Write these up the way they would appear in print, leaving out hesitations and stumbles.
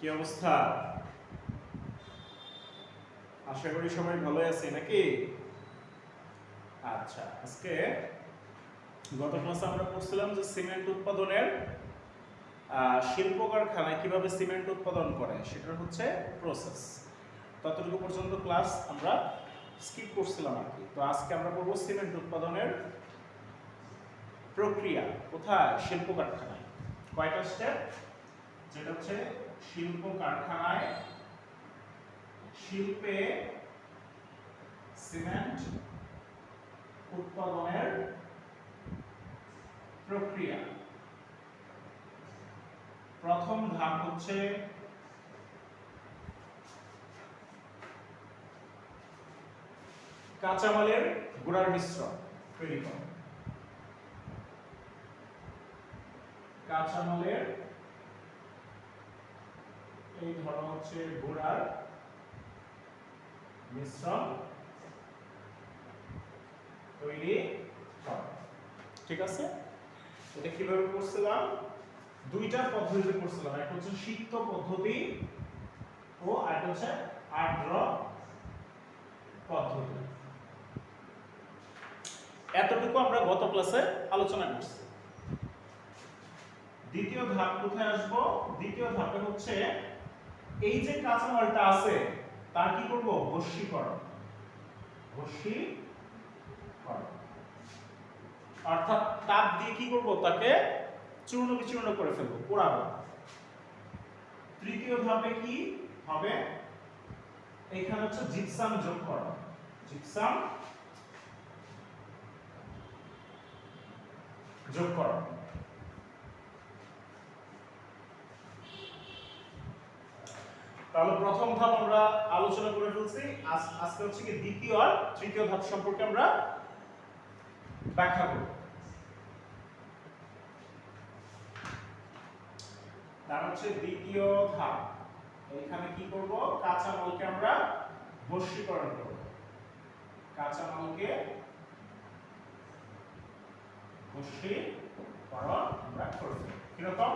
কি অবস্থা? আশা করি সবাই ভালো আছে নাকি? আচ্ছা, আজকে গত ক্লাসে আমরা পড়ছিলাম যে সিমেন্ট উৎপাদনের শিল্প কারখানায় কিভাবে সিমেন্ট উৎপাদন করে সেটার হচ্ছে প্রসেস। ততটুকু পর্যন্ত ক্লাস আমরা স্কিপ করছিলাম আর কি। তো আজকে আমরা পড়বো সিমেন্ট উৎপাদনের প্রক্রিয়া। কোথায়? শিল্প কারখানায়। কয়টা স্টেপ? যেটা হচ্ছে শিল্প কারখানায়, শিল্পে সিমেন্ট উৎপাদনের প্রক্রিয়া। প্রথম ধাপ হচ্ছে কাঁচামালের গুঁড়ার মিশ্রণ তৈরি করা। কাঁচামালের এই ধরো হচ্ছে গুঁড়ার মিশ্রণ তৈরি করা। ঠিক আছে? এটা কিভাবে করছিলাম? দুইটা পদ্ধতিতে করছিলাম। একটা হচ্ছে সিক্ত পদ্ধতি ও আরেকটা হচ্ছে আর্দ্র পদ্ধতি। এতটুকু আমরা গত ক্লাসে আলোচনা করছি। দ্বিতীয় ধাপ কোথায় আসবো? দ্বিতীয় ধাপে হচ্ছে এই যে কাঁচামালটা আছে তার কি করব? বশীকরণ। বশীকরণ অর্থাৎ তাপ দিয়ে কি করব? তাকে চূর্ণ বিচূর্ণ করে ফেলবো, পোড়াবো। তৃতীয় ধাপে কি হবে? এখানে হচ্ছে জিপসাম যোগ করা। জিপসাম যোগ করা। তাহলে প্রথম ধাপ আমরা আলোচনা করে ফেলছি। আজকে হচ্ছে কি দ্বিতীয় আর তৃতীয় ধাপ সম্পর্কে আমরা ব্যাখ্যা করব। তার হচ্ছে দ্বিতীয় ধাপ। এখানে কি করব? কাঁচামালকে আমরা বশীকরণ করব। কাঁচামালকে বশীকরণ আমরা করব। কিরকম?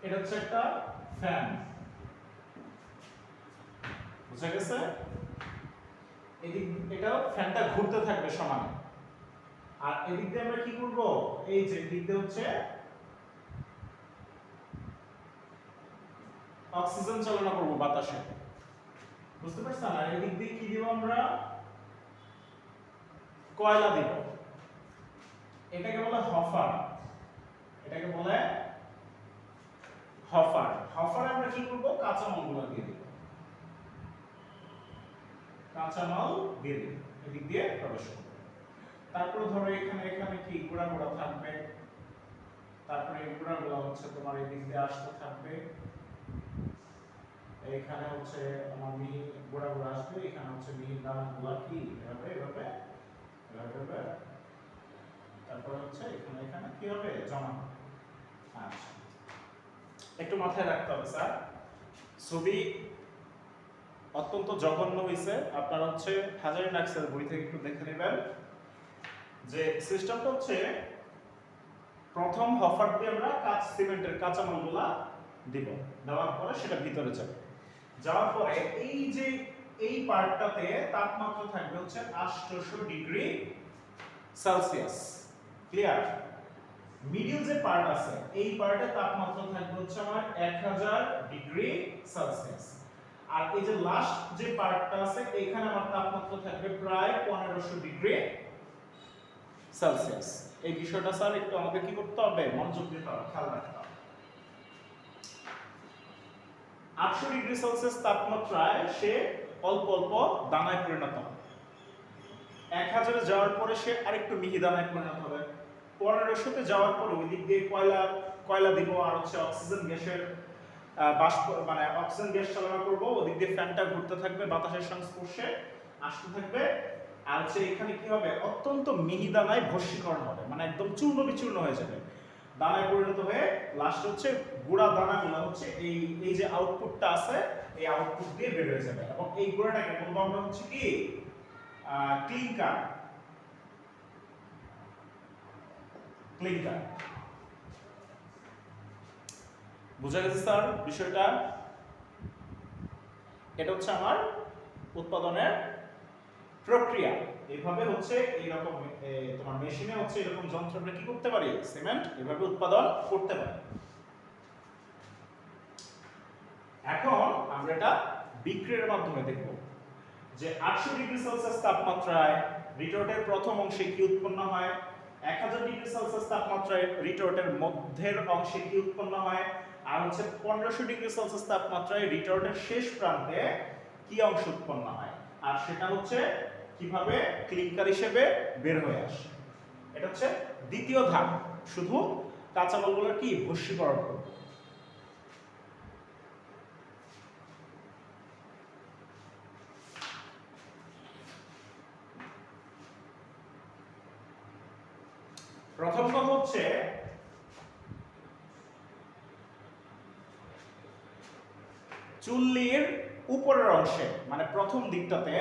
এটা হচ্ছে একটা ফ্যান। বুঝা গেছে? এদিক এটা ফ্যানটা ঘুরতে থাকবে সমানে। আর এদিক দিয়ে আমরা কি করব? এই যে দিক দিয়ে হচ্ছে অক্সিজেন চালনা করব বাতাসে। বুঝতে পারছেন? আর এদিক দিয়ে কি দিব? আমরা কয়লা দিব। এটাকে বলে হফার। এটাকে বলে হফার। হফারে আমরা কি করব? কাঁচামালগুলো দিয়ে দিব। কাঁচামাল দিয়ে দিব, এদিক দিয়ে প্রবেশ করবে। তারপর ধরো এখানে এখানে কি গুঁড়া গুঁড়া থাকবে। তারপরে এই গুঁড়াগুলো হচ্ছে তোমার এই দিক দিয়ে আসতে থাকবে। এখানে হচ্ছে আমার মিহি গুঁড়া গুঁড়া আসবে। এখানে হচ্ছে মিহি দানাগুলো কি এভাবে এভাবে এভাবে। তারপরে হচ্ছে এখানে এখানে কি হবে? জমা হবে। আচ্ছা, একটু মাথায় রাখতে হবে স্যার, ছবি অত্যন্ত জঘন্য হয়েছে। আপনারা হচ্ছে হাজারি নাক্সের বই থেকে একটু দেখে নেবেন যে সিস্টেমটা হচ্ছে প্রথম হফার দিয়ে আমরা সিমেন্টের কাঁচামালগুলা দিব। দেওয়ার পরে সেটা ভিতরে যাবে। যাওয়ার পরে এই যে এই পার্টটাতে তাপমাত্রা থাকবে হচ্ছে 800 ডিগ্রি সেলসিয়াস। ক্লিয়ার? মিডল যে পার্ট আছে এই পার্টে তাপমাত্রা থাকবে হচ্ছে আমার 1000 ডিগ্রি সেলসিয়াস। আর এই যে লাস্ট যে পার্টটা আছে এখানে আমার তাপমাত্রা থাকবে প্রায় 1500 ডিগ্রি সেলসিয়াস। এই বিষয়টা স্যার একটু আমাদের কি করতে হবে? মনোযোগ দিতে হবে, খেয়াল রাখতে হবে। 800 ডিগ্রি সেলসিয়াস তাপমাত্রায় সে অল্প অল্প দানায় পরিণত হবে। 1000-এ যাওয়ার পরে সে আরেকটু মিহি দানায় পরিণত হবে। 1500-তে যাওয়ার পরে ওই দিক দিয়ে কয়লা দিব আর হচ্ছে অক্সিজেন গ্যাসের বাষ্প মানে অক্সিজেন গ্যাস চালনা করব, ওদিক দিয়ে ফ্যানটা ঘুরতে থাকবে, বাতাসের সংস্পর্শে আসতে থাকবে। আর হচ্ছে এখানে কি হবে, অত্যন্ত মিহি দানায় ভস্মীকরণ হবে, মানে একদম চূর্ণ বিচূর্ণ হয়ে যাবে, দানায় পরিণত হয়ে লাস্ট হচ্ছে গুঁড়া দানাগুলো হচ্ছে এই যে আউটপুটটা আছে এই আউটপুট দিয়ে বের হয়ে যাবে। এবং এই গুঁড়াটাকে বলবো আমরা হচ্ছে কি ক্লিংকার। বুঝা গেছে স্যার বিষয়টা? এটা হচ্ছে আমার উৎপাদনের প্রক্রিয়া। এইভাবে হচ্ছে এইরকম তোমার মেশিনে হচ্ছে এরকম যন্ত্র আমরা কি করতে পারি, সিমেন্ট এভাবে উৎপাদন করতে পারি। এখন আমরা এটা বিক্রিয়ার মাধ্যমে দেখব যে 800 ডিগ্রি সেলসিয়াস তাপমাত্রায় রিটর্টের প্রথম অংশে কি উৎপন্ন হয়, 1000 ডিগ্রি সেলসিয়াস তাপমাত্রায় রিটর্টের মধ্যের অংশে কি উৎপন্ন হয়, আর হচ্ছে 1500 ডিগ্রি সেলসিয়াস তাপমাত্রায় রিটর্টের শেষ প্রান্তে কি অংশ উৎপন্ন হয়, আর সেটা হচ্ছে কিভাবে ক্লিংকার হিসেবে বের হয়ে আসে। এটা হচ্ছে দ্বিতীয় ধাপ, শুধু কাঁচামালগুলোর কি ভস্মীকরণ করব। প্রথম কথা হচ্ছে চুল্লির উপরের অংশে মানে প্রথম দিকটাতে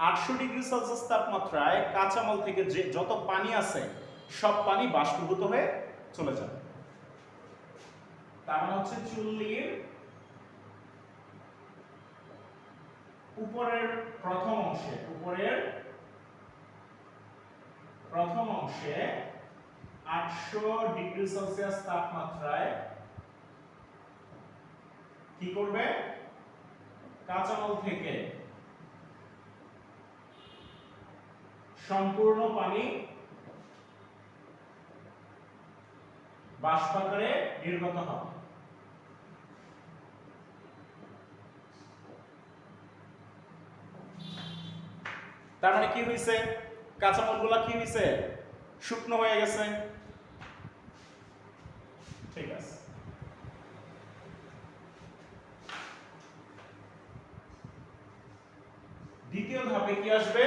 800 ডিগ্রি সেলসিয়াস তাপমাত্রায় কাঁচামাল থেকে যে যত পানি আছে সব পানি বাষ্পীভূত হয়ে চলে যাবে। তার মানে হচ্ছে চুল্লির উপরের প্রথম অংশে 800 ডিগ্রি সেলসিয়াস তাপমাত্রায় কি করবে, কাঁচামাল থেকে সম্পূর্ণ পানি বাষ্প আকারে নির্গত হবে। তার মানে কি হয়েছে, কাঁচামালগুলা কি হয়েছে, শুকনো হয়ে গেছে। ঠিক আছে, দ্বিতীয় ধাপে কি আসবে,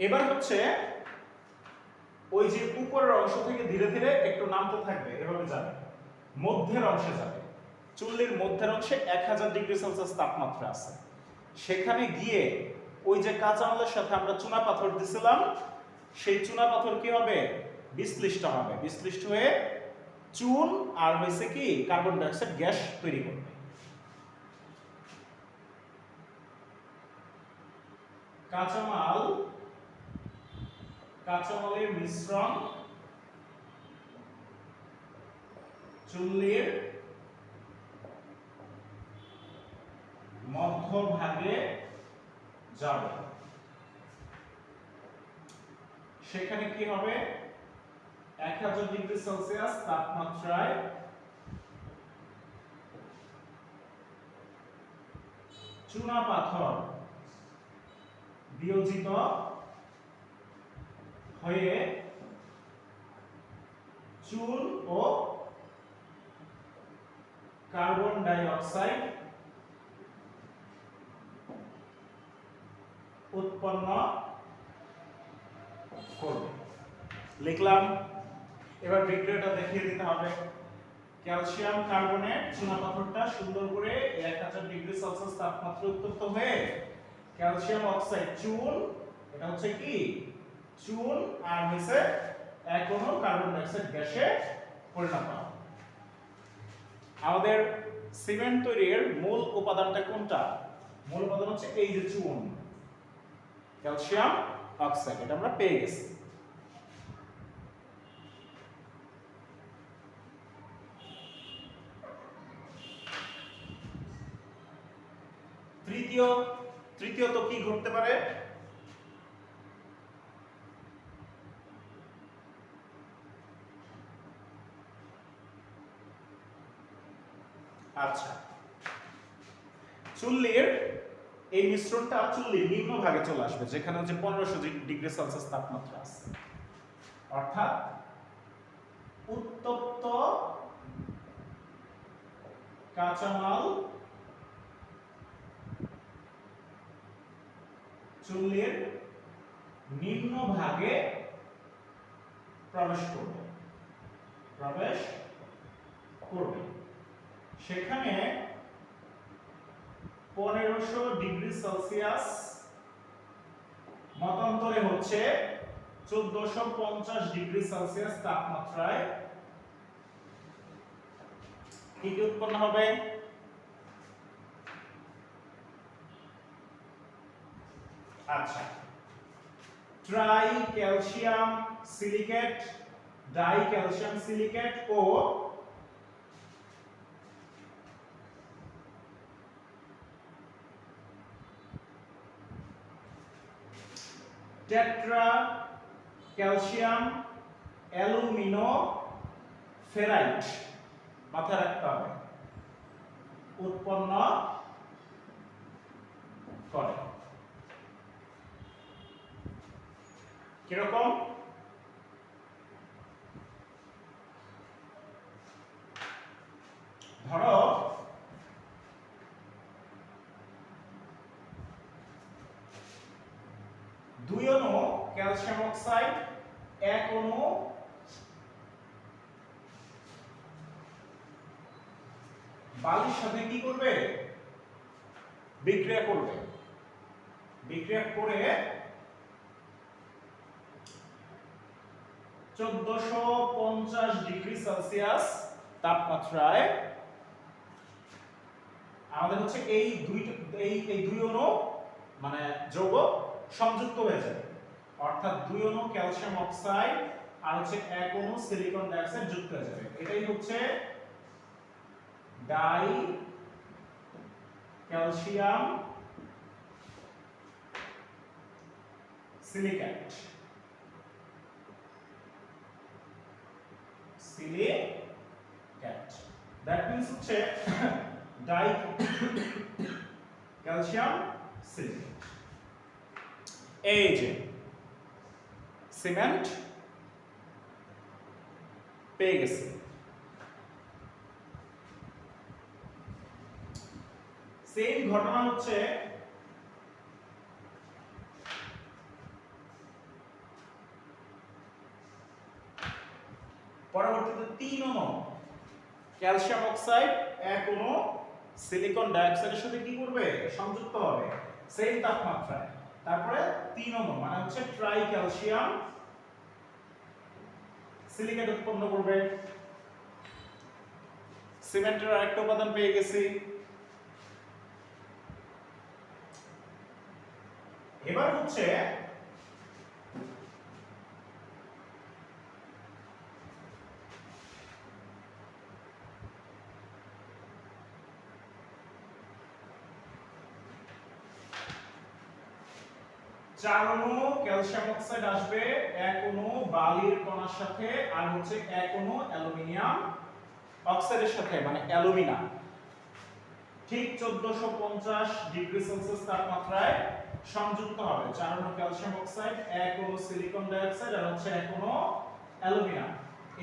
এবার হচ্ছে ওই যে উপরের অংশ থেকে ধীরে ধীরে একটু নামতে থাকবে, এভাবে যাবে, মধ্যের অংশে যাবে। চুল্লির মধ্যের অংশে 1000 ডিগ্রি সেলসিয়াস তাপমাত্রা আছে, সেখানে গিয়ে ওই যে কাঁচামালের সাথে আমরা চুনা পাথর দিছিলাম, সেই চুনা পাথর কি হবে, বিশ্লিষ্ট হবে, বিশ্লিষ্ট হয়ে চুন আর হয়েছে কি কার্বন ডাই অক্সাইড গ্যাস তৈরি করবে। কাঁচামালের মিশ্রণ চুল্লির মধ্যভাগে যাবে, সেখানে কি হবে, 1000 ডিগ্রি সেলসিয়াস তাপমাত্রায় চুনা পাথর বিয়োজিত হয়ে চুন ও কার্বন ডাই অক্সাইড উৎপন্ন করবে। লিখলাম, এবার বিক্রিয়াটা দেখিয়ে দিতে হবে। ক্যালসিয়াম কার্বনেট চুনা পাথরটা সুন্দর করে 1000 ডিগ্রি সেলসিয়াস তাপমাত্রায় উত্তপ্ত হয়ে ক্যালসিয়াম অক্সাইড চুন, এটা হচ্ছে কি চুন আর হইছে এখনো কার্বন ডাই অক্সাইড গ্যাসে পরিণত হবে। আমাদের সিমেন্ট তৈরির মূল উপাদানটা কোনটা, মূল উপাদান হচ্ছে এই যে চুন, ক্যালসিয়াম অক্সাইড, এটা আমরা পেয়ে গেছি। তৃতীয়ত কি ঘটতে পারে, আচ্ছা, চুল্লির এই মিশ্রণটা চুল্লির নিম্ন ভাগে চলে আসবে, যেখানে হচ্ছে 1500 ডিগ্রি সেলসিয়াস তাপমাত্রা আছে। অর্থাৎ উত্তপ্ত কাঁচামাল চুল্লির নিম্ন ভাগে প্রবেশ করবে। সেখানে 1500 ডিগ্রি সেলসিয়াস মতান্তরে হচ্ছে 1450 ডিগ্রি সেলসিয়াস তাপমাত্রায় কি উৎপন্ন হবে? আচ্ছা, try calcium silicate, die calcium silicate ও টেট্রা ক্যালসিয়াম অ্যালুমিনো ফেরাইট মাথায় রাখতে হবে উৎপন্ন করে। কিরকম? ধরো দুই অণু ক্যালসিয়াম অক্সাইড, এক অণু বালির সাথে কি করবে? বিক্রিয়া করবে। বিক্রিয়া করে 1450 ডিগ্রি সেলসিয়াস তাপমাত্রায় আমাদের হচ্ছে এই দুই অণু মানে যৌগ সংযুক্ত হয়ে যাবে। অর্থাৎ দুই অণু ক্যালসিয়াম অক্সাইড আর হচ্ছে এক অণু সিলিকন ডাইঅক্সাইড যুক্ত হয়ে যাবে। এটাই হচ্ছে die calcium silicate. That means হচ্ছে ডাই ক্যালসিয়াম সিলিকেট। এই যে সিমেন্ট পেয়ে গেছে। সেম ঘটনা হচ্ছে পরবর্তীতে 3 অণু ক্যালসিয়াম অক্সাইড এক অণু সিলিকন ডাইঅক্সাইডের সাথে কি করবে? সংযুক্ত হবে সেম তাপমাত্রায়। তারপরে 3 অণু মানে হচ্ছে ট্রাই ক্যালসিয়াম সিলিকেট উৎপন্ন করবে। সিমেন্টের আরেকটা উপাদান পেয়ে গেছি। এবার হচ্ছে চার অণু ক্যালসিয়াম অক্সাইড আসবে এক অণু বালির কণার সাথে আর হচ্ছে এক অণু অ্যালুমিনিয়াম অক্সাইডের সাথে মানে অ্যালুমিনা। ঠিক 1450 ডিগ্রি সেলসিয়াস তাপমাত্রায় সংযুক্ত হবে। চার অণু ক্যালসিয়াম অক্সাইড, এক অণু সিলিকন ডাইঅক্সাইড আর হচ্ছে এক অণু অ্যালুমিনা।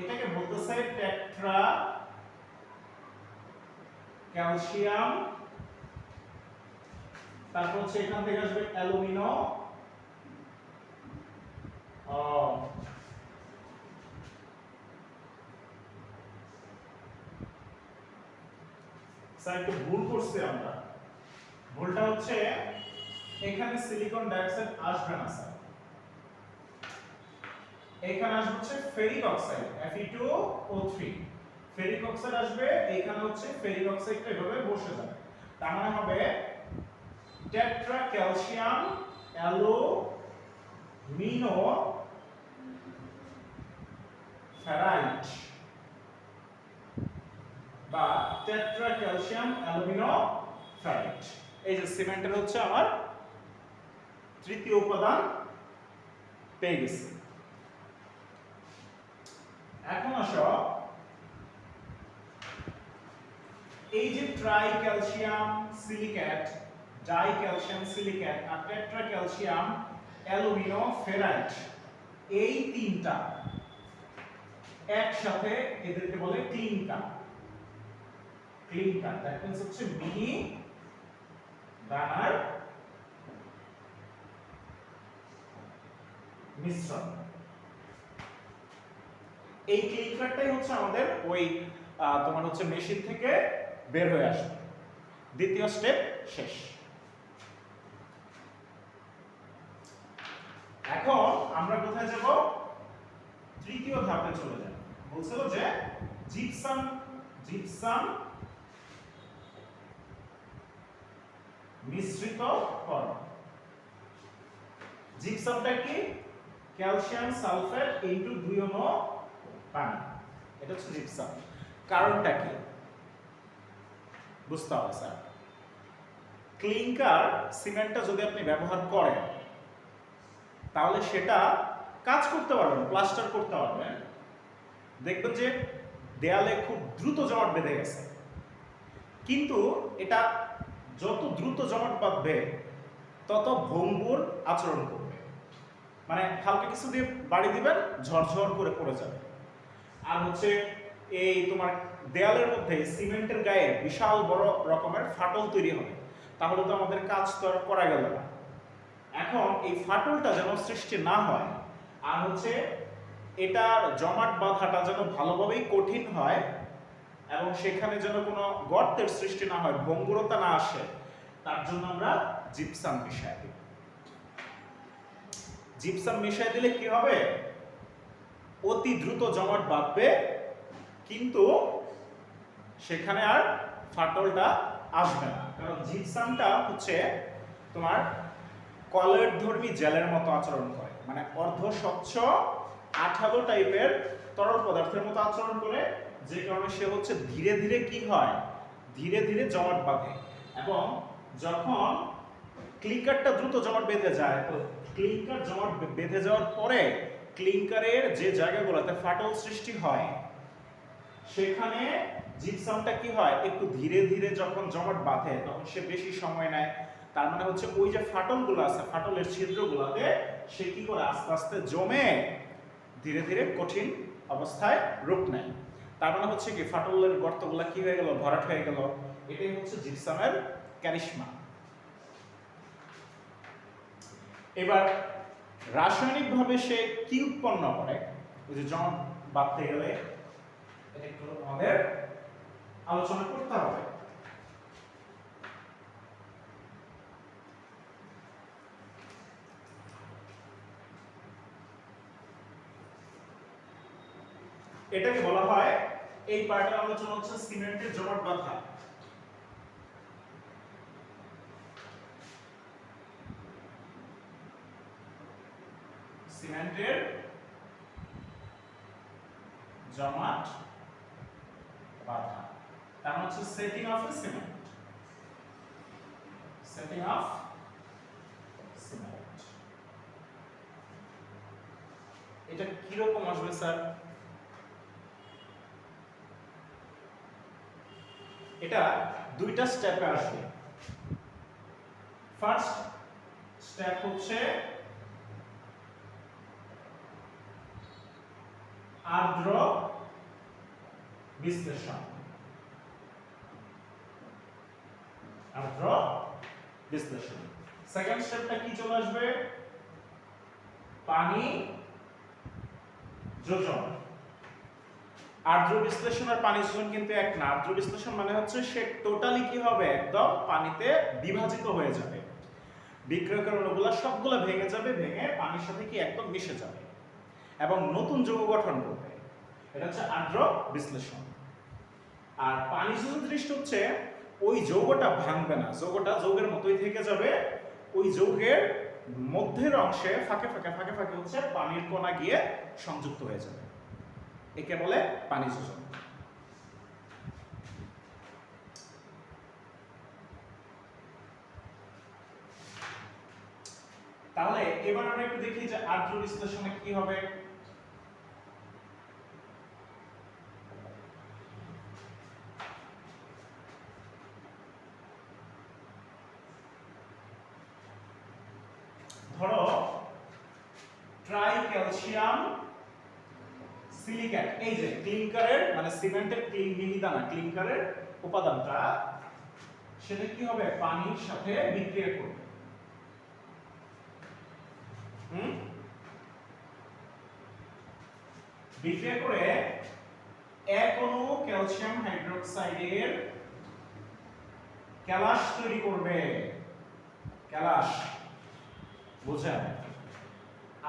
এটাকে বলতেছে টেট্রা ক্যালসিয়াম। তারপর হচ্ছে এখান থেকে আসবে অ্যালুমিনো স্যার একটু ভুল করছি আমরা। ভুলটা হচ্ছে এখানে সিলিকন ডাইঅক্সাইড আসবে না স্যার, এখানে আসবে হচ্ছে ferric oxide Fe2O3। Ferric oxide আসবে, এখানে হচ্ছে ফেরিক অক্সাইডটা এভাবে বসে যাবে। তার মানে হবে টেট্রা ক্যালসিয়াম অ্যালুমিনো ফেরাইট বা টেট্রা ক্যালসিয়াম অ্যালুমিনো ফেরাইট। এই যে সিমেন্টের হচ্ছে আমার তৃতীয় উপাদান পেয়ে গেছি। এখন আসো এই যে try calcium silicate, die calcium silicate আর টেট্রা ক্যালসিয়াম অ্যালুমিনো ফেরাইট, এই তিনটা একসাথে এদেরকে বলে ক্লিংকার। ক্লিংকার দ্যাট মিন্স হচ্ছে মিহি দানার মিশ্রণ। এই ক্লিংকারটাই হচ্ছে আমাদের ওই তোমার হচ্ছে মেশিন থেকে বের হয়ে আসবে। দ্বিতীয় স্টেপ শেষ। এখন আমরা কোথায় যাব? তৃতীয় ধাপে চলে যাব। বলছিল যে জিপসাম মিশ্রিত করো। জিপসামটা কি? ক্যালসিয়াম সালফেট ইনটু 2 অনু পানি, এটা হচ্ছে জিপসাম। কারণটা কি বুঝতে হবে স্যার। ক্লিংকার সিমেন্টটা যদি আপনি ব্যবহার করেন তাহলে সেটা কাজ করতে পারবেন, প্লাস্টার করতে পারবেন, দেখবেন যে দেয়ালে খুব দ্রুত জমাট বেঁধে গেছে। কিন্তু এটা যত দ্রুত জমাট বাঁধবে তত ভঙ্গুর আচরণ করবে, মানে হালকা কিছু দিয়ে বাড়ি দিবেন ঝরঝর করে পড়ে যাবে। আর হচ্ছে এই তোমার দেয়ালের মধ্যে সিমেন্টের গায়ে বিশাল বড় রকমের ফাটল তৈরি হবে, তাহলে তো আমাদের কাজ তো আর করা গেল না। এখন এই ফাটলটা যেন সৃষ্টি না হয় আর হচ্ছে এটার জমাট বাঁধাটা যেন ভালোভাবেই কঠিন হয় এবং সেখানে যেন কোনো গর্তের সৃষ্টি না হয়, ভঙ্গুরতা না আসে, তার জন্য আমরা জিপসাম মিশাই দিই। জিপসাম মিশাই দিলে কি হবে? অতি দ্রুত জমাট বাঁধবে, কিন্তু সেখানে আর ফাটলটা আসবে না, কারণ জিপসামটা হচ্ছে তোমার কলেরধর্মী জেলের মতো আচরণ করে, মানে অর্ধ স্বচ্ছ আঠালো টাইপের তরল পদার্থের মতো আচরণ করে, যে কারণে সে হচ্ছে ধীরে ধীরে কি হয়, ধীরে ধীরে জমাট বাঁধে। এবং যখন ক্লিংকারটা দ্রুত জমাট বেঁধে যায়, তো ক্লিংকার জমাট বেঁধে যাওয়ার পরে ক্লিংকারের যে জায়গাগুলোতে ফাটল সৃষ্টি হয় সেখানে জিপসামটা কি হয়, একটু ধীরে ধীরে যখন জমাট বাঁধে তখন সে বেশি সময় নেয়। তার মানে হচ্ছে ওই যে ফাটলগুলো আছে, ফাটলের ছিদ্রগুলোতে সে কি করে আস্তে আস্তে জমে ধীরে ধীরে কঠিন অবস্থায় রূপ নেয়। তার মানে হচ্ছে কি ফাটলের গর্তগুলো কি হয়ে গেল, ভরাট হয়ে গেল। এটাই হচ্ছে জিপসামের ক্যারিশমা। এবার রাসায়নিকভাবে সে কি উৎপন্ন করে, ওই যে জমাট বাঁধতে গেলে এটা একটু আমাদের আলোচনা করতে হবে। এটাকে বলা হয়, এই পার্টের আলোচনা হচ্ছে সিমেন্টের জমাট বাঁধা। সিমেন্টের জমাট বাঁধা তার মানে হচ্ছে setting of A cement. Setting of cement এটা কি রকম আসবে স্যার? এটা দুইটা স্টেপে আসবে। ফার্স্ট স্টেপ হচ্ছে আর্দ্র বিশ্লেষণ। আর্দ্র বিশ্লেষণ। সেকেন্ড স্টেপটা কি চলে আসবে? পানি যোজন। আর্দ্র বিশ্লেষণ আর পানি যোজন কিন্তু এক না। আর্দ্র বিশ্লেষণ মানে হচ্ছে সে টোটালি কি হবে, একদম পানিতে বিভাজিত হয়ে যাবে, বিক্রিয়কের অণুগুলো সবগুলো ভেঙে যাবে, ভেঙে পানির সাথে কি একদম মিশে যাবে এবং নতুন যৌগ গঠন করবে। এটা হচ্ছে আর্দ্র বিশ্লেষণ। আর পানি যোজন জিনিসটা হচ্ছে ওই যৌগটা ভাঙবে না, যৌগটা যৌগের মতোই থেকে যাবে। ওই যৌগের মধ্যের অংশে ফাঁকে ফাঁকে ফাঁকে ফাঁকে হচ্ছে পানির কণা গিয়ে সংযুক্ত হয়ে যাবে, একে বলে পানি যোজন। তাহলে এবার আমরা একটু দেখি যে আর্দ্র বিশ্লেষণে কি হবে। ধরো ট্রাই ক্যালসিয়াম সিলিকেট, এই যে ক্লিংকারের মানে সিমেন্টের মিহিদানা ক্লিংকারের উপাদানটা, সেটা কি হবে পানির সাথে বিক্রিয়া করবে। বিক্রিয়া করে এক অণু ক্যালসিয়াম হাইড্রোক্সাইডের ক্যালাস তৈরি করবে। ক্যালাস বুঝেন?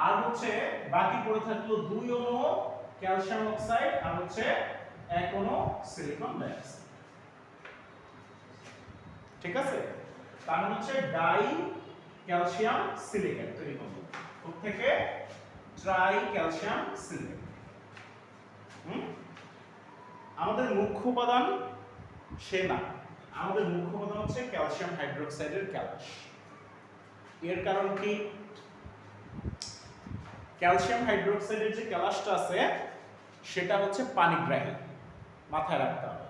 আর হচ্ছে বাকি পড়ে থাকলো দুই অণু ক্যালসিয়াম অক্সাইড আর হচ্ছে এক অণু সিলিকন ডাইঅক্সাইড। ঠিক আছে, তার মানে হচ্ছে ডাই ক্যালসিয়াম সিলিকেট তৈরি করবে। ওর থেকে ট্রাই ক্যালসিয়াম সিলিকেট। আমাদের মুখ্য উপাদান সে না, আমাদের মুখ্য উপাদান হচ্ছে ক্যালসিয়াম হাইড্রোক্সাইডের ক্যালাস। এর কারণ কি, ক্যালসিয়াম হাইড্রোক্সাইডের যে ক্যালাসটা আছে সেটা হচ্ছে পানিগ্রাহী, মাথায় রাখতে হবে।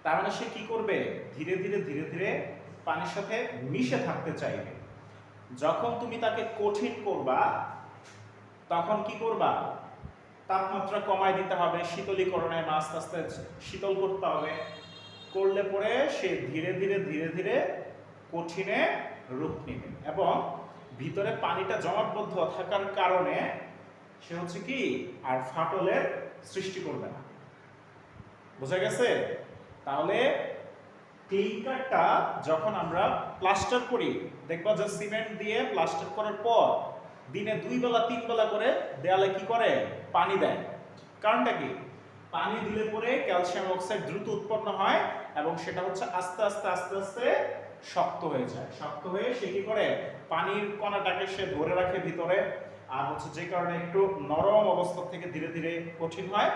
তার মানে সে কি করবে, ধীরে ধীরে ধীরে ধীরে পানির সাথে মিশে থাকতে চাইবে। যখন তুমি তাকে কঠিন করবা তখন কি করবা, তাপমাত্রা কমায় দিতে হবে, শীতলীকরণে আস্তে আস্তে শীতল করতে হবে। করলে পরে সে ধীরে ধীরে ধীরে ধীরে কঠিনে রূপ নেবে এবং ভিতরে পানিটা জমাটবদ্ধ থাকার কারণে সে হচ্ছে কি আর ফাটলের সৃষ্টি করবে না। বোঝা গেছে? তাহলে ক্লিংকারটা যখন আমরা প্লাস্টার করি, দেখবা যে সিমেন্ট দিয়ে প্লাস্টার করার পর দিনে 2 বেলা 3 বেলা করে দেয়ালে কি করে, পানি দেয়। কারণটা কি, পানি দিলে পরে ক্যালসিয়াম অক্সাইড দ্রুত উৎপন্ন হয় এবং সেটা হচ্ছে আস্তে আস্তে আস্তে আস্তে শক্ত হয়ে যায়। শক্ত হয়ে সে কি করে, পানির কণাটাকে সে ধরে রাখে ভিতরে, আর হচ্ছে যে কারণে একটু নরম অবস্থা থেকে ধীরে ধীরে কঠিন হয়,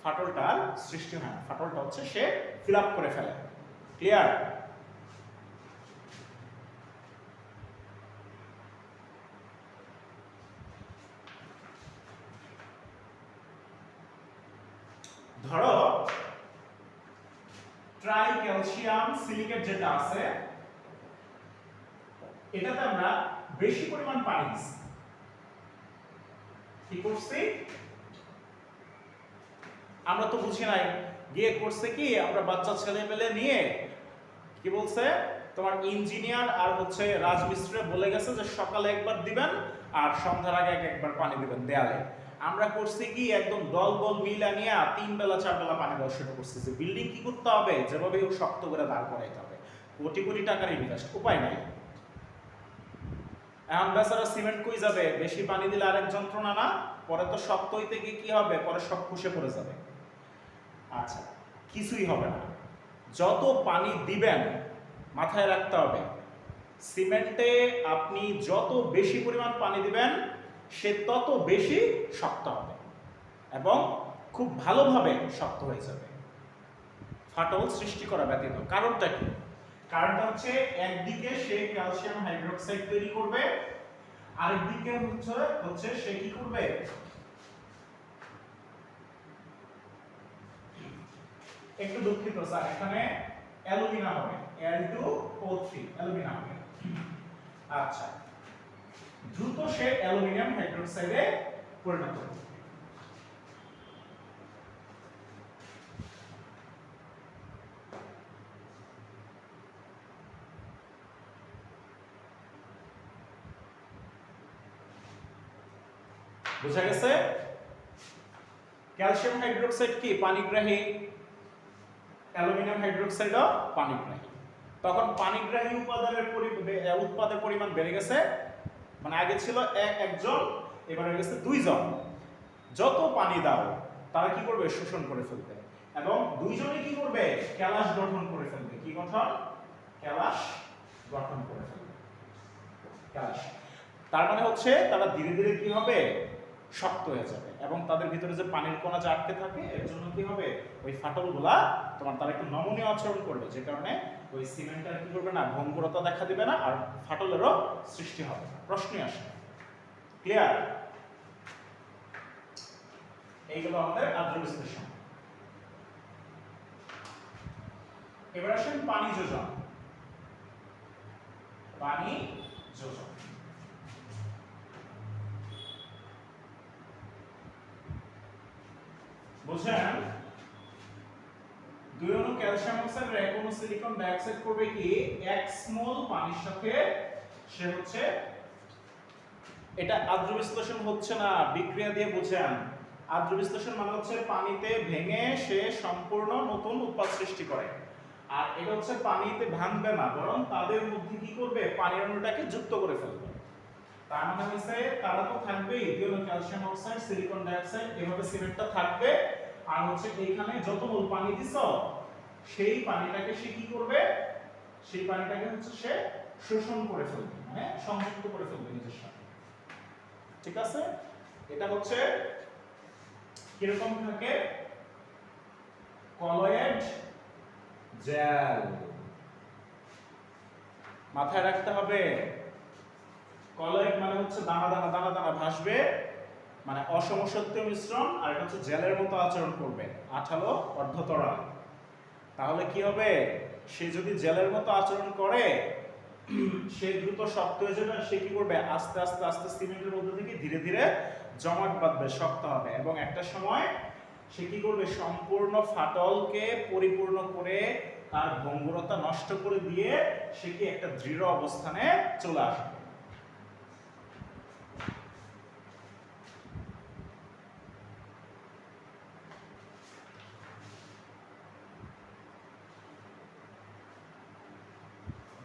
ফাটলটার সৃষ্টি হয় না। ফাটলটা হচ্ছে সে ফিল আপ করে ফেলে। ক্লিয়ার? ধরো ট্রাই ক্যালসিয়াম সিলিকেট যেটা আছে এটাতে আমরা বেশি পরিমাণ পানি দিচ্ছি। কি করছি আমরা তো বুঝি নাই, গিয়ে করছে কি, আমরা বাচ্চা ছেলে পেলে নিয়ে কি বলছে, তোমার ইঞ্জিনিয়ার আর হচ্ছে রাজমিস্ত্রি বলে গেছে যে সকালে একবার দিবেন আর সন্ধ্যার আগে একবার পানি দিবেন দেয়ালে। আমরা করছি কি একদম দল বল মিলা নিয়ে 3 বেলা 4 বেলা পানি দেওয়া শুরু করছি। যে বিল্ডিং কি করতে হবে, যেভাবে শক্ত করে দাঁড় করাইতে হবে, কোটি কোটি টাকার ইনভেস্ট, উপায় নাই। এখন বেচারা সিমেন্ট কই যাবে, বেশি পানি দিলে আরেক যন্ত্রণা না, পরে তো শক্ত হইতে গিয়ে কি হবে, পরে সব খুশে পড়ে যাবে। আচ্ছা, কিছুই হবে না। যত পানি দিবেন মাথায় রাখতে হবে, সিমেন্টে আপনি যত বেশি পরিমাণ পানি দিবেন সে তত বেশি শক্ত হবে এবং খুব ভালোভাবে শক্ত হয়ে যাবে, ফাটল সৃষ্টি করা ব্যতীত। কারণটা কি, কারণটা হচ্ছে একদিকে সে ক্যালসিয়াম হাইড্রোক্সাইড তৈরি করবে, আরেকদিকে হচ্ছে সে কি করবে, একটু দুঃখিত স্যার, এখানে অ্যালুমিনা হবে, Al2O3 অ্যালুমিনা হবে। আচ্ছা, দ্রুত সে অ্যালুমিনিয়াম হাইড্রোক্সাইডে পরিণত হবে। বুঝা গেছে? ক্যালসিয়াম হাইড্রোক্সাইড কি পানিগ্রাহী, অ্যালুমিনিয়াম হাইড্রোক্সাইডও পানিগ্রাহী। তখন পানিগ্রাহী উৎপাদের পরিমাণ বেড়ে গেছে, মানে আগে ছিল একজন, এবার হয়ে গেছে 2 জন। যত পানি দাও তারা কি করবে, শোষণ করে ফেলবে এবং 2 জনে কি করবে, ক্যালাস গঠন করে ফেলবে। কি গঠন, ক্যালাস গঠন করে ফেলবে। ক্যালাস তার মানে হচ্ছে তারা ধীরে ধীরে কি হবে, শক্ত হয়ে যাবে এবং তাদের ভিতরে যে পানির কণা যে আটকে থাকে এর জন্য কি হবে, ওই ফাটলগুলা তোমার তারা একটু নমনীয় আচরণ করবে, যে কারণে ওই সিমেন্টটা কি করবে না, ভঙ্গুরতা দেখা দিবে না আর ফাটলেরও সৃষ্টি হবে না, প্রশ্নই আসে। ক্লিয়ার? এইগুলো আমাদের আদ্র বিশ্লেষণ। এবার আসেন পানি যোজন। পানি যোজন বুঝেন 2 অণু ক্যালসিয়াম অক্সাইড আর 1 অণু সিলিকন ডাইঅক্সাইড করবে কি 1 মোল পানির সাথে সে হচ্ছে এটা আদ্র বিশ্লেষণ হচ্ছে না, বিক্রিয়া দিয়ে বুঝেন। আদ্র বিশ্লেষণ মানে হচ্ছে পানিতে ভেঙে সে সম্পূর্ণ নতুন উৎপাদ সৃষ্টি করে, আর এটা হচ্ছে পানিতে ভাঙবে না, বরং তাদের মধ্যে কি করবে পানির অণুটাকে যুক্ত করে ফেলবে। তার মানে হচ্ছে তারা তো থাকবেই, দুই ক্যালসিয়াম অক্সাইড সিলিকন ডাইঅক্সাইড এভাবে সিমেন্টটা থাকবে, আর হচ্ছে এইখানে যত মোল পানি দিছো সেই পানিটাকে সে কি করবে, সেই পানিটাকে হচ্ছে সে শোষণ করে ফেলবে, মানে সংযুক্ত করে ফেলবে নিজের সাথে। ঠিক আছে, এটা হচ্ছে কিরকম থাকে কলয়েড জেল, মাথায় রাখতে হবে। কলয়েড মানে হচ্ছে দানা দানা দানা দানা ভাসবে, মানে অসমসত্ব মিশ্রণ, আর এটা হচ্ছে জেলের মতো আচরণ করবে, আঠালো অর্ধতরল। তাহলে কি হবে, সে যদি জেলের মতো আচরণ করে সে দ্রুত শক্ত হয়ে যাবে, আর সে কি করবে আস্তে আস্তে আস্তে সিমেন্টের মধ্যে থেকে ধীরে ধীরে জমাট বাঁধবে, শক্ত হবে, এবং একটা সময় সে কি করবে সম্পূর্ণ ফাটলকে পরিপূর্ণ করে তার ভঙ্গুরতা নষ্ট করে দিয়ে সে কি একটা দৃঢ় অবস্থানে চলে আসবে।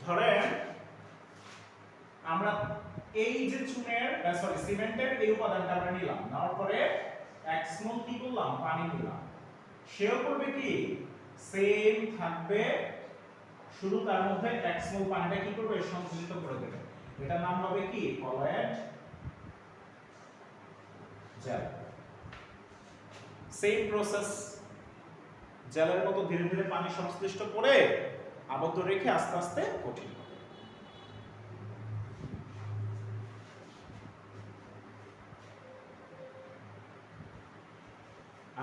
ধরেন আমরা এই যে চুনের সরি সিমেন্টের এই উপাদানটা আমরা নিলাম, নেওয়ার পরে 1 মোল কি করলাম পানি নিলাম, সেও করবে কি সেম থাকবে, শুধু তার মধ্যে 1 মোল পানিটা কি করবে সংযোজিত করে দেবে, এটার নাম হবে কি কলয়েড জেল। সেম প্রসেস, জেলের মতো ধীরে ধীরে পানি সংশ্লিষ্ট করে আবদ্ধ রেখে আস্তে আস্তে কঠিন হবে।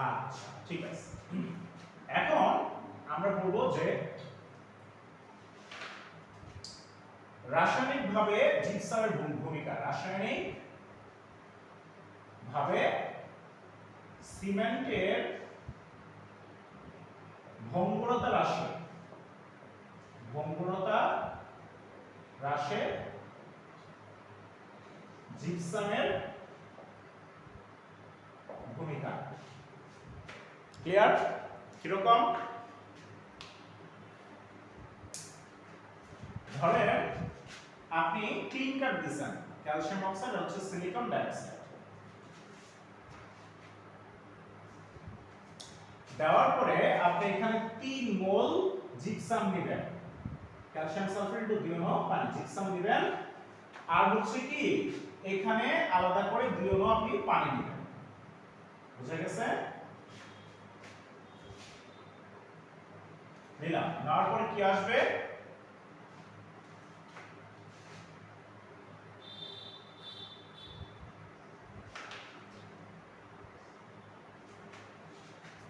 আচ্ছা ঠিক আছে, এখন আমরা বলবো যে রাসায়নিক ভাবে জিপসামের ভূমিকা, রাসায়নিক ভাবে সিমেন্টের ভঙ্গুরতা হ্রাসে, ভঙ্গুরতা হ্রাসে জিপসামের ভূমিকা। ক্লিয়ার? কিরকম? ধরেন আপনি ক্লিনকার দিছেন, ক্যালসিয়াম অক্সাইড আর হচ্ছে সিলিকন ডাইঅক্সাইড, দেওয়ার পরে আপনি এখানে 3 মোল জিপসাম নেবেন, ক্যালসিয়াম সালফেট টু 2 অণু পানি জিপসাম নেবেন, আর হচ্ছে কি এখানে আলাদা করে 2 অণু আপনি পানি নেবেন। বুঝা গেছে? নিলাম, নেওয়ার পরে কি আসবে,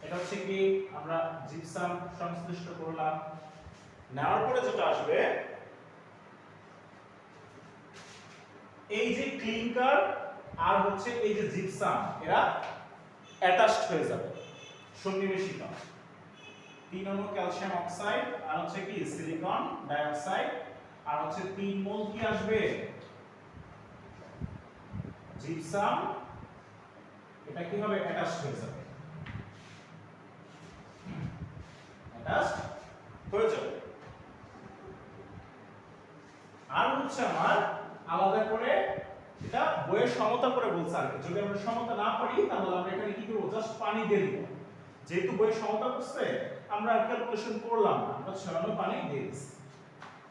এটা হচ্ছে কি আমরা জিপসাম সংশ্লিষ্ট করলাম, নেওয়ার পরে যেটা আসবে এই যে ক্লিনকার আর হচ্ছে এই যে জিপসাম এরা অ্যাটাচড হয়ে যাবে, সন্নিবেশিত। 3 অণু ক্যালসিয়াম অক্সাইড আর হচ্ছে কি সিলিকন ডাইঅক্সাইড, আর হচ্ছে 3 মোল কি আসবে জিপসাম, এটা কি হবে অ্যাটাচড হয়ে যাবে, অ্যাটাচড হয়ে যাবে। আর হচ্ছে আমার আলাদা করে এটা বইয়ের সমতা করে বলছে, আর যদি আমরা সমতা না পারি তাহলে আমরা এখানে কি করব জাস্ট পানি দিয়ে দিব, যেহেতু বইয়ের সমতা করছে আমরা ক্যালকুলেশন করলাম না, আমরা সামান্য পানি দিয়ে দিচ্ছি।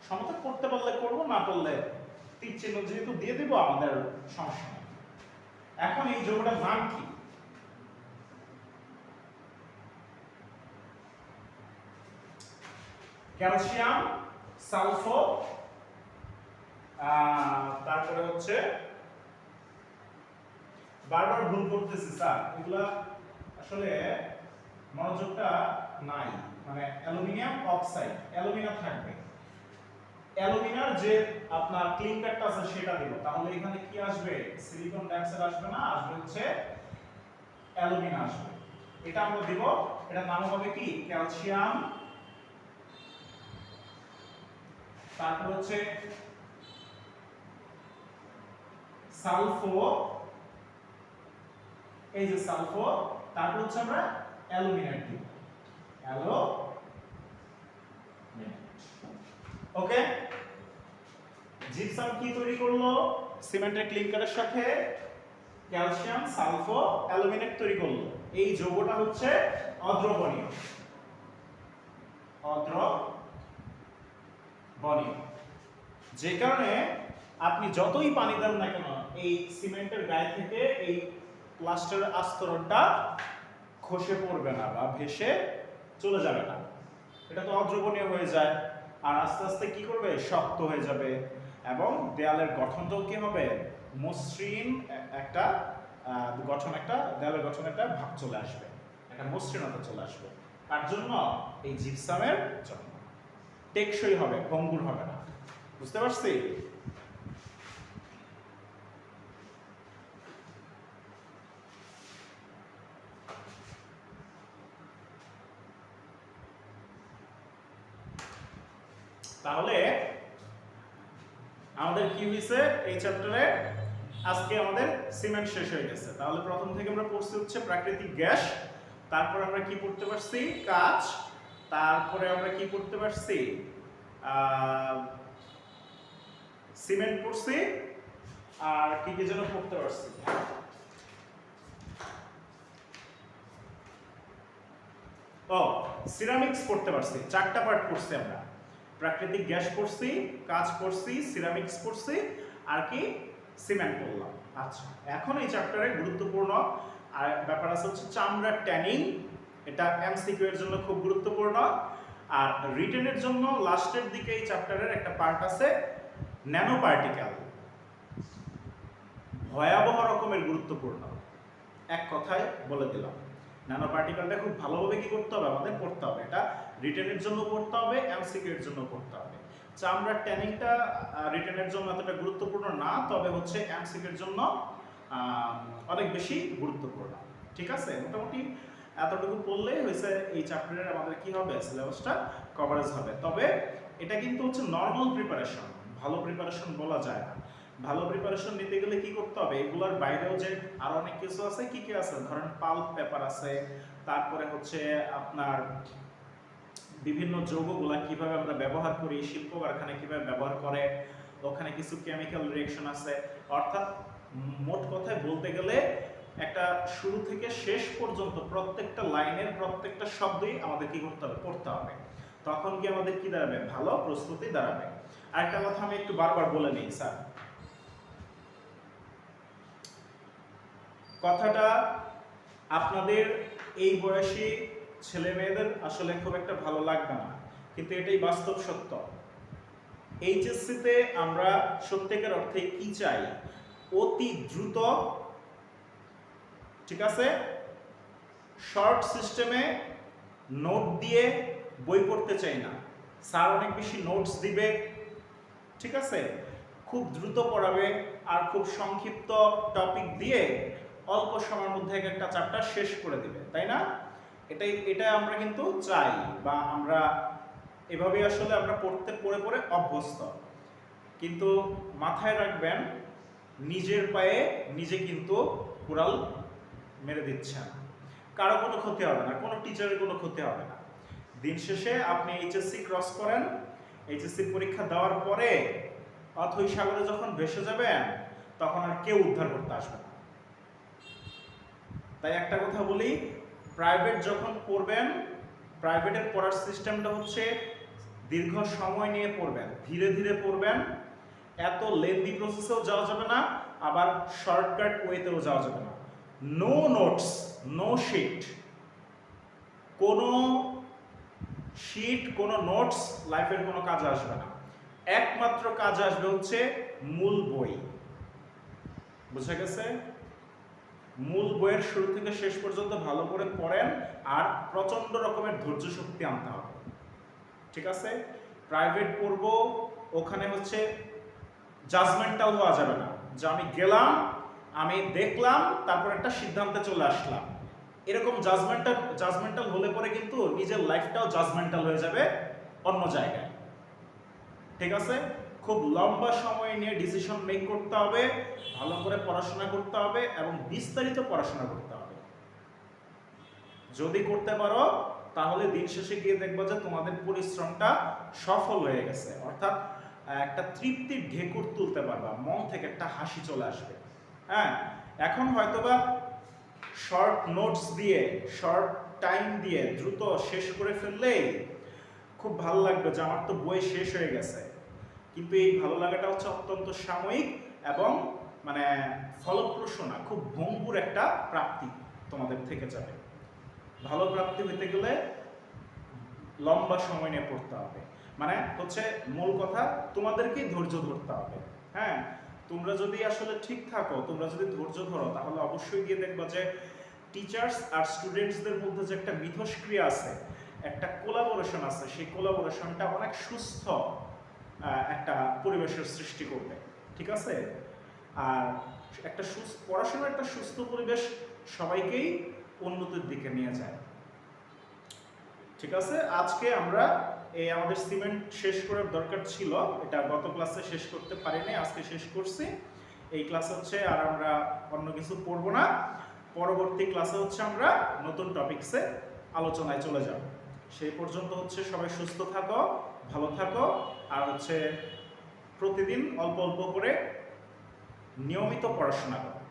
সমতা করতে পারলে করব, না পারলে তীর চিহ্ন যেহেতু দিয়ে দিব আমাদের সমস্যা নেই। এখন এই যৌগটার নাম কি, ক্যালসিয়াম সালফো, তারপরে হচ্ছে বারবার ভুল করতেছি স্যার, এগুলা আসলে মনোযোগটা নাই, মানে অ্যালুমিনিয়াম অক্সাইড, অ্যালুমিনা থাকবে, অ্যালুমিনার যে আপনার ক্লিনকারটা আছে সেটা দিব, তাহলে এখানে কি আসবে সিলিকন ডাইঅক্সাইড আসবে না, আসবে হচ্ছে অ্যালুমিনা আসবে। এটা আমরা দিব, এটার নাম হবে কি ক্যালসিয়াম, তারপর হচ্ছে সালফো, এই যে সালফো, তারপর হচ্ছে আমরা অ্যালুমিনেট দিব, ওকে। জিপসাম কি তৈরি করলো? সিমেন্টের ক্লিংকারের সাথে ক্যালসিয়াম, সালফো, অ্যালুমিনেট তৈরি করলো। এই যৌগটা হচ্ছে অদ্রবণীয়, যে কারণে আপনি যতই পানি দেন না কেন এই সিমেন্টের গায়ে থেকে এই প্লাস্টারের আস্তরণটা খসে পড়বে না বা ভেসে চলে যাবে না, এটা তো অদ্রবণীয় হয়ে যায় আর আস্তে আস্তে কি করবে, শক্ত হয়ে যাবে এবং দেয়ালের গঠনটাও কি হবে, মসৃণ একটা দেয়ালের গঠন একটা ভাব চলে আসবে, একটা মসৃণতা চলে আসবে। তার জন্য এই জিপসামের জন্য টেকসই হবে, ভঙ্গুর হবে না। বুঝতে পারছি? তাহলে আমাদের কি হয়েছে এই চ্যাপ্টারে, আজকে আমাদের সিমেন্ট শেষ হয়ে গেছে। তাহলে প্রথম থেকে আমরা পড়ছি হচ্ছে প্রাকৃতিক গ্যাস, তারপর আমরা কি পড়তে পারছি, কাঁচ, তারপরে আমরা কি পড়তে পারছি, সিমেন্ট পড়ছি, আর কি কি যেন পড়তে পারছি, ও সিরামিক্স পড়তে পারছি। 4টা পার্ট পড়ছি আমরা, প্রাকৃতিক গ্যাস পড়ছি, কাঁচ পড়ছি, সিরামিক্স পড়ছি, আর কি সিমেন্ট পড়লাম। আচ্ছা, এখন এই চ্যাপ্টারে গুরুত্বপূর্ণ আর ব্যাপার আছে হচ্ছে চামড়ার ট্যানিং। এটা এমসিকিউ এর জন্য খুব গুরুত্বপূর্ণ, আর রিটেনের জন্য লাস্টের দিকে এই চ্যাপ্টারের একটা পার্ট আছে ন্যানো পার্টিকেল, ভয়াবহ রকমের গুরুত্বপূর্ণ। এক কথায় বলে দিলাম, ন্যানো পার্টিকেলটা খুব ভালোভাবে কি করতে হবে, আমাদের পড়তে হবে। এটা রিটেনের জন্য পড়তে হবে, এমসিকিউ এর জন্য পড়তে হবে। চামড়ার ট্যানিংটা রিটেনের জন্য এতটা গুরুত্বপূর্ণ না, তবে হচ্ছে এমসিকিউ এর জন্য অনেক বেশি গুরুত্বপূর্ণ। ঠিক আছে, মোটামুটি এতটুকু পড়লেই হয়েছে, এই চ্যাপ্টারের আমাদের কি হবে, সিলেবাসটা কভারেজ হবে। তবে এটা কিন্তু হচ্ছে নর্মাল প্রিপারেশন, ভালো প্রিপারেশন বলা যায় না। ভালো প্রিপারেশন নিতে গেলে কি করতে হবে, এগুলোর বাইরেও যে আরো অনেক কিছু আছে। কি কি আছে, ধরেন পাল্প পেপার আছে, তারপরে হচ্ছে আপনার বিভিন্ন যৌগগুলা কিভাবে আমরা ব্যবহার করি, শিল্প কারখানায় কিভাবে ব্যবহার করে, ওখানে কিছু কেমিক্যাল রিঅ্যাকশন আছে। অর্থাৎ মোট কথায় বলতে গেলে একটা শুরু থেকে শেষ পর্যন্ত প্রত্যেকটা লাইনের প্রত্যেকটা শব্দই আমাদের কি করতে হবে, পড়তে হবে। তখন কি আমাদের কি দাঁড়াবে, ভালো প্রস্তুতি দাঁড়াবে। আরেকটা কথা আমি একটু বারবার বলে নিই স্যার, কথাটা আপনাদের এই বয়সী ছেলে মেয়েদের আসলে খুব একটা ভালো লাগবে না, কিন্তু এটাই বাস্তব সত্য। এইচএসসিতে আমরা সত্যিকার অর্থে কি চাই, অতি দ্রুত, ঠিক আছে, শর্ট সিস্টেমে নোট দিয়ে বই পড়তে চাই না। স্যার অনেক বেশি নোটস দিবে, ঠিক আছে, খুব দ্রুত পড়াবে আর খুব সংক্ষিপ্ত টপিক দিয়ে অল্প সময়ের মধ্যে একটা চ্যাপ্টার শেষ করে দিবে, তাই না? এটা আমরা কিন্তু চাই, বা আমরা এভাবে আসলে আমরা পড়ে পড়ে অভ্যস্ত। কিন্তু মাথায় রাখবেন, নিজের পায়ে নিজে কিন্তু কুড়াল মেরে দিচ্ছেন। কারো কোনো ক্ষতি হবে না, কোনো টিচারের কোনো ক্ষতি হবে না। দিন শেষে আপনি এইচএসসি ক্রস করেন, এইচএসসি পরীক্ষা দেওয়ার পরে অথই সাগরে যখন ভেসে যাবেন, তখন আর কেউ উদ্ধার করতে আসবে না। তাই একটা কথা বলি, প্রাইভেট যখন পড়বেন, প্রাইভেটের পড়ার সিস্টেমটা হচ্ছে দীর্ঘ সময় নিয়ে পড়বেন, ধীরে ধীরে পড়বেন। এত লেন্দি প্রসেসেও যাওয়া যাবে না, আবার শর্টকাট ওয়েতেও যাওয়া যাবে না। নো নোটস, নো শিট, কোনো শিট, কোনো নোটস লাইফের কোনো কাজে আসবে না। একমাত্র কাজে আসবে হচ্ছে মূল বই। বুঝা গেছে? মূল বইয়ের শুরু থেকে শেষ পর্যন্ত ভালো করে পড়েন, আর প্রচন্ড রকমের ধৈর্য শক্তি আনতে হবে, ঠিক আছে? প্রাইভেট পড়ব, ওখানে হচ্ছে জাজমেন্টাল হওয়া যাবে না, যে আমি গেলাম, আমি দেখলাম, তারপর একটা সিদ্ধান্তে চলে আসলাম। এরকম জাজমেন্টাল হলে পরে কিন্তু নিজের লাইফটাও জাজমেন্টাল হয়ে যাবে অন্য জায়গায়। ঠিক আছে, খুব লম্বা সময় নিয়ে ডিসিশন মেক করতে হবে, ভালো করে পড়াশোনা করতে হবে এবং বিস্তারিত পড়াশোনা করতে হবে। যদি করতে পারো তাহলে দিন শেষে গিয়ে দেখবো যে তোমাদের পরিশ্রমটা সফল হয়ে গেছে, অর্থাৎ একটা তৃপ্তির ঢেকুর তুলতে পারবা, মন থেকে একটা হাসি চলে আসবে। হ্যাঁ, এখন হয়তোবা শর্ট নোটস দিয়ে, শর্ট টাইম দিয়ে দ্রুত শেষ করে ফেললেই খুব ভালো লাগবে যে আমার তো বই শেষ হয়ে গেছে, কিন্তু এই ভালো লাগাটা হচ্ছে অত্যন্ত সাময়িক এবং মানে ফলপ্রসূ না, খুব ভঙ্গুর একটা প্রাপ্তি তোমাদের থেকে যাবে। ভালো প্রাপ্তি হইতে গেলে লম্বা সময় নিয়ে পড়তে হবে, মানে হচ্ছে মূল কথা তোমাদেরকেই ধৈর্য ধরতে হবে। হ্যাঁ, তোমরা যদি আসলে ঠিক থাকো, তোমরা যদি ধৈর্য ধরো, তাহলে অবশ্যই গিয়ে দেখবা যে টিচার্স আর স্টুডেন্টসদের মধ্যে যে একটা মিথস্ক্রিয়া আছে, একটা কোলাবোরেশন আছে, সেই কোলাবোরেশনটা অনেক সুস্থ একটা পরিবেশের সৃষ্টি করবে। ঠিক আছে, আর একটা পড়াশোনার একটা সুস্থ পরিবেশ সবাইকেই উন্নতির দিকে নিয়ে যায়। ঠিক আছে, আজকে আমরা এই আমাদের সিমেন্ট শেষ করার দরকার ছিল, এটা গত ক্লাসে শেষ করতে পারিনি, আজকে শেষ করছি। এই ক্লাসে হচ্ছে আর আমরা অন্য কিছু পড়বো না, পরবর্তী ক্লাসে হচ্ছে আমরা নতুন টপিকসে আলোচনায় চলে যাব। সেই পর্যন্ত হচ্ছে সবাই সুস্থ থাকো, ভালো থাকো, আর হচ্ছে প্রতিদিন অল্প অল্প করে নিয়মিত পড়াশোনা করো,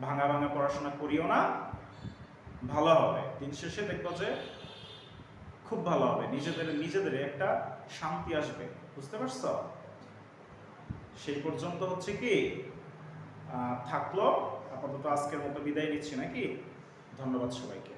ভাঙা ভাঙা পড়াশোনা করিও না, ভালো হবে। দিন শেষে দেখবো যে খুব ভালো হবে, নিজেদের একটা শান্তি আসবে, বুঝতে পারছো? সেই পর্যন্ত হচ্ছে কি থাকলো, আপাতত আজকের মতো বিদায় নিচ্ছি নাকি। ধন্যবাদ সবাইকে।